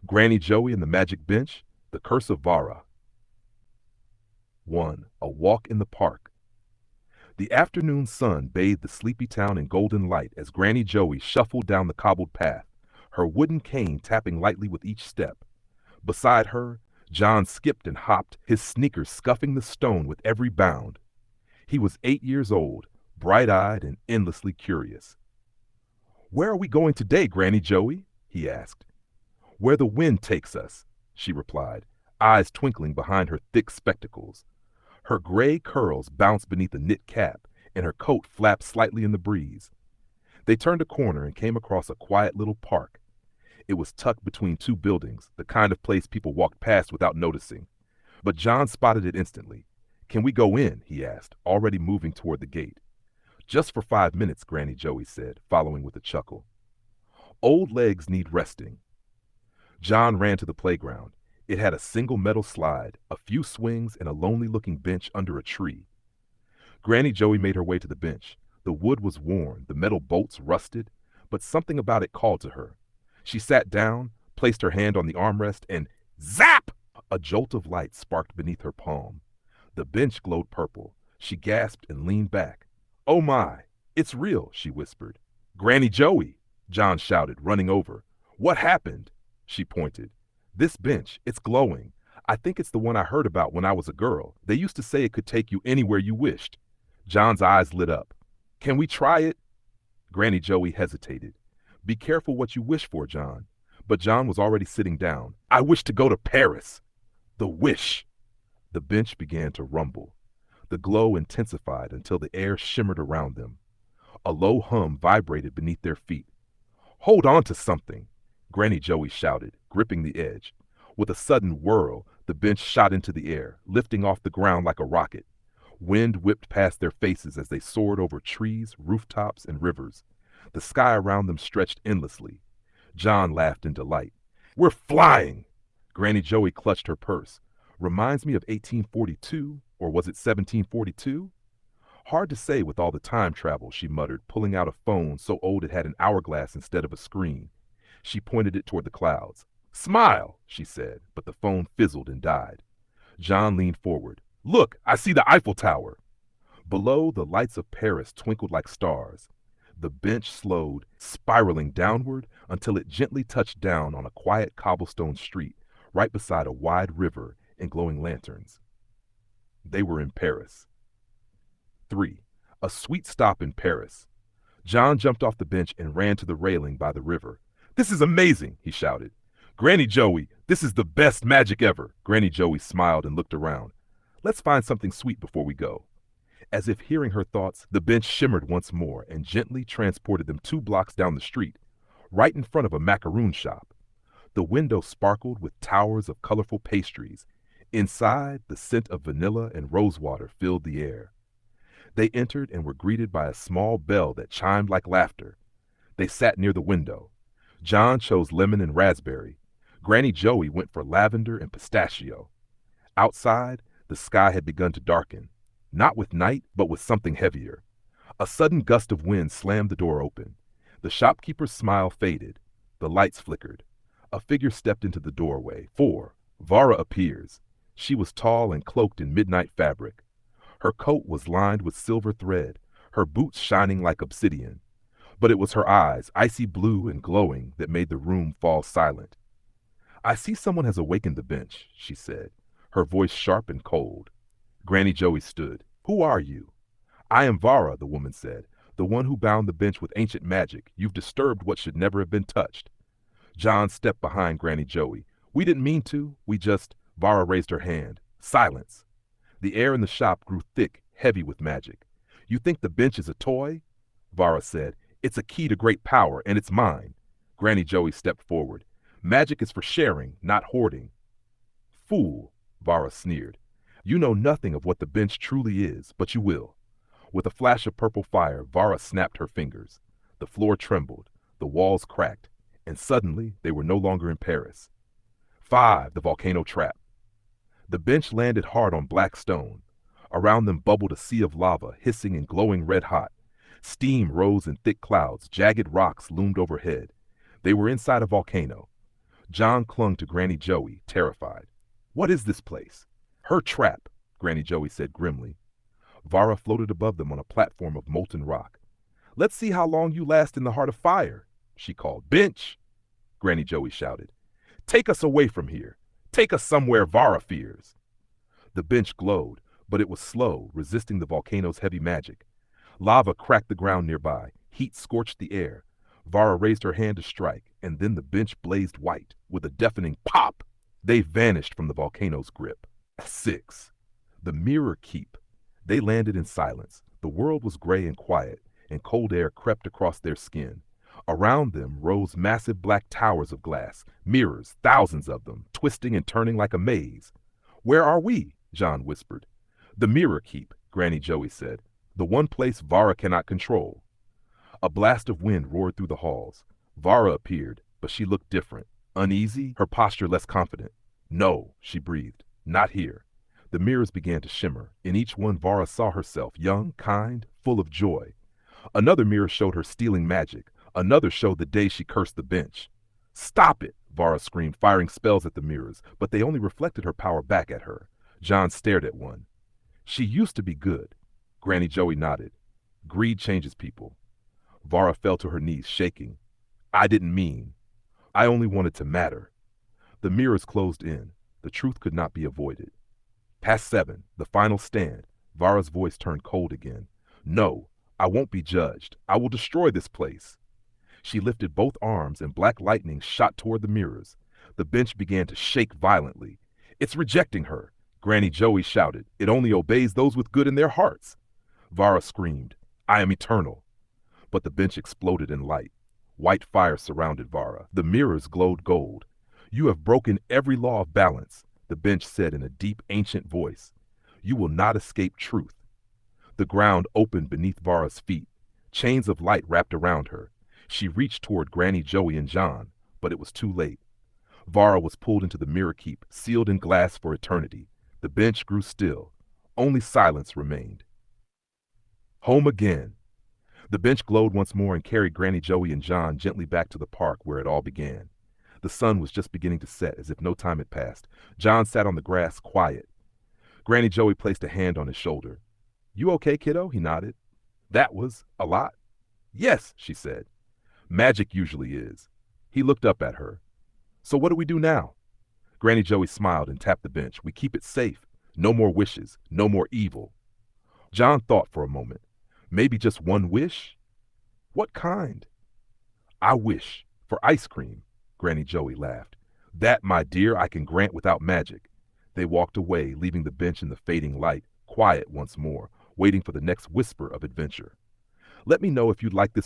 Granny Joey and the Magic Bench, The Curse of Vara. 1. A Walk in the Park. The afternoon sun bathed the sleepy town in golden light as Granny Joey shuffled down the cobbled path, her wooden cane tapping lightly with each step. Beside her, John skipped and hopped, his sneakers scuffing the stone with every bound. He was 8 years old, bright-eyed and endlessly curious. "Where are we going today, Granny Joey?" he asked. "Where the wind takes us," she replied, eyes twinkling behind her thick spectacles. Her gray curls bounced beneath a knit cap, and her coat flapped slightly in the breeze. They turned a corner and came across a quiet little park. It was tucked between two buildings, the kind of place people walked past without noticing. But John spotted it instantly. "Can we go in?" he asked, already moving toward the gate. "Just for 5 minutes," Granny Joey said, following with a chuckle. "Old legs need resting." John ran to the playground. It had a single metal slide, a few swings, and a lonely-looking bench under a tree. Granny Joey made her way to the bench. The wood was worn, the metal bolts rusted, but something about it called to her. She sat down, placed her hand on the armrest, and zap! A jolt of light sparked beneath her palm. The bench glowed purple. She gasped and leaned back. "Oh my, it's real," she whispered. "Granny Joey!" John shouted, running over. "What happened?" She pointed. "This bench, it's glowing. I think it's the one I heard about when I was a girl. They used to say it could take you anywhere you wished." John's eyes lit up. "Can we try it?" Granny Joey hesitated. "Be careful what you wish for, John." But John was already sitting down. "I wish to go to Paris." The wish! The bench began to rumble. The glow intensified until the air shimmered around them. A low hum vibrated beneath their feet. "Hold on to something!" Granny Joey shouted, gripping the edge. With a sudden whirl, the bench shot into the air, lifting off the ground like a rocket. Wind whipped past their faces as they soared over trees, rooftops, and rivers. The sky around them stretched endlessly. John laughed in delight. "We're flying!" Granny Joey clutched her purse. "Reminds me of 1842, or was it 1742? Hard to say with all the time travel," she muttered, pulling out a phone so old it had an hourglass instead of a screen. She pointed it toward the clouds. "Smile," she said, but the phone fizzled and died. John leaned forward. "Look, I see the Eiffel Tower." Below, the lights of Paris twinkled like stars. The bench slowed, spiraling downward until it gently touched down on a quiet cobblestone street right beside a wide river and glowing lanterns. They were in Paris. 3. A sweet stop in Paris. John jumped off the bench and ran to the railing by the river. "This is amazing," he shouted. "Granny Joey, this is the best magic ever." Granny Joey smiled and looked around. "Let's find something sweet before we go." As if hearing her thoughts, the bench shimmered once more and gently transported them 2 blocks down the street, right in front of a macaroon shop. The window sparkled with towers of colorful pastries. Inside, the scent of vanilla and rosewater filled the air. They entered and were greeted by a small bell that chimed like laughter. They sat near the window. John chose lemon and raspberry. Granny Joey went for lavender and pistachio. Outside, the sky had begun to darken, not with night, but with something heavier. A sudden gust of wind slammed the door open. The shopkeeper's smile faded. The lights flickered. A figure stepped into the doorway. 4. Vara appears. She was tall and cloaked in midnight fabric. Her coat was lined with silver thread, her boots shining like obsidian. But it was her eyes, icy blue and glowing, that made the room fall silent. "I see someone has awakened the bench," she said, her voice sharp and cold. Granny Joey stood. "Who are you?" "I am Vara," the woman said, "the one who bound the bench with ancient magic. You've disturbed what should never have been touched." John stepped behind Granny Joey. "We didn't mean to. We just—" Vara raised her hand. "Silence." The air in the shop grew thick, heavy with magic. "You think the bench is a toy?" Vara said. "It's a key to great power, and it's mine." Granny Joey stepped forward. "Magic is for sharing, not hoarding." "Fool," Vara sneered. "You know nothing of what the bench truly is, but you will." With a flash of purple fire, Vara snapped her fingers. The floor trembled, the walls cracked, and suddenly they were no longer in Paris. 5. The volcano trap. The bench landed hard on black stone. Around them bubbled a sea of lava, hissing and glowing red hot. Steam rose in thick clouds, jagged rocks loomed overhead. They were inside a volcano. John clung to Granny Joey, terrified. What is this place? Her trap, Granny Joey said grimly. Vara floated above them on a platform of molten rock. Let's see how long you last in the heart of fire, she called. Bench, Granny Joey shouted. Take us away from here. Take us somewhere Vara fears. The bench glowed, but it was slow, resisting the volcano's heavy magic. Lava cracked the ground nearby. Heat scorched the air. Vara raised her hand to strike, and then the bench blazed white. With a deafening pop, they vanished from the volcano's grip. 6. The Mirror Keep. They landed in silence. The world was gray and quiet, and cold air crept across their skin. Around them rose massive black towers of glass, mirrors, thousands of them, twisting and turning like a maze. Where are we? John whispered. The Mirror Keep, Granny Joey said. The one place Vara cannot control. A blast of wind roared through the halls. Vara appeared, but she looked different. Uneasy, her posture less confident. No, she breathed. Not here. The mirrors began to shimmer. In each one Vara saw herself, young, kind, full of joy. Another mirror showed her stealing magic. Another showed the day she cursed the bench. Stop it, Vara screamed, firing spells at the mirrors, but they only reflected her power back at her. John stared at one. She used to be good. Granny Joey nodded. Greed changes people. Vara fell to her knees, shaking. I didn't mean. I only wanted to matter. The mirrors closed in. The truth could not be avoided. Past 7, the final stand. Vara's voice turned cold again. No, I won't be judged. I will destroy this place. She lifted both arms and black lightning shot toward the mirrors. The bench began to shake violently. It's rejecting her, Granny Joey shouted. It only obeys those with good in their hearts. Vara screamed, I am eternal. But the bench exploded in light. White fire surrounded Vara. The mirrors glowed gold. You have broken every law of balance, the bench said in a deep, ancient voice. You will not escape truth. The ground opened beneath Vara's feet. Chains of light wrapped around her. She reached toward Granny Joey and John, but it was too late. Vara was pulled into the Mirror Keep, sealed in glass for eternity. The bench grew still. Only silence remained. Home again. The bench glowed once more and carried Granny Joey and John gently back to the park where it all began. The sun was just beginning to set, as if no time had passed. John sat on the grass, quiet. Granny Joey placed a hand on his shoulder. You okay, kiddo? He nodded. That was a lot. Yes, she said. Magic usually is. He looked up at her. So what do we do now? Granny Joey smiled and tapped the bench. We keep it safe. No more wishes. No more evil. John thought for a moment. Maybe just one wish? What kind? I wish for ice cream, Granny Joey laughed. That, my dear, I can grant without magic. They walked away, leaving the bench in the fading light, quiet once more, waiting for the next whisper of adventure. Let me know if you'd like this